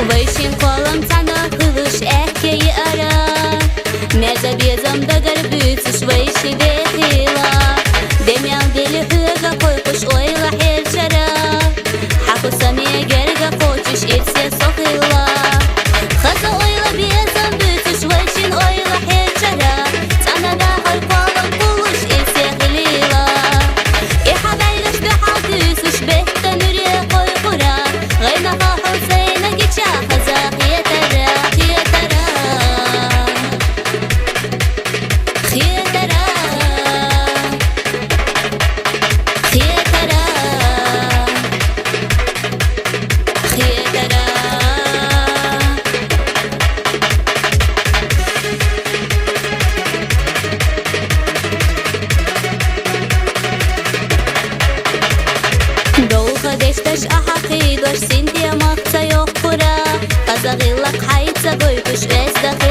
ويشين قولم تانا قلش احكي ارا ماذا بيزم دقر بيتش ويشي بيخيلا دميان دلي هوغا قويقش اويلا حيل شرا حقو سامي جرغا قوتش اتسي سوخيلا خزا اويلا بيزم بيتش ويشين اويلا حيل شرا تانا داخل قولم قلش اتسي خليلا ايحا بايلش بحال تيسش بيتا نوري قوي قرا غينا خاحو سينا جيتشا خزا خيترا خيترا خيترا خيترا خيترا دوخة دشتش أحقي دوش سنتي مقتا يخورا قزاغيلك حيتsa دويكوش أزدخي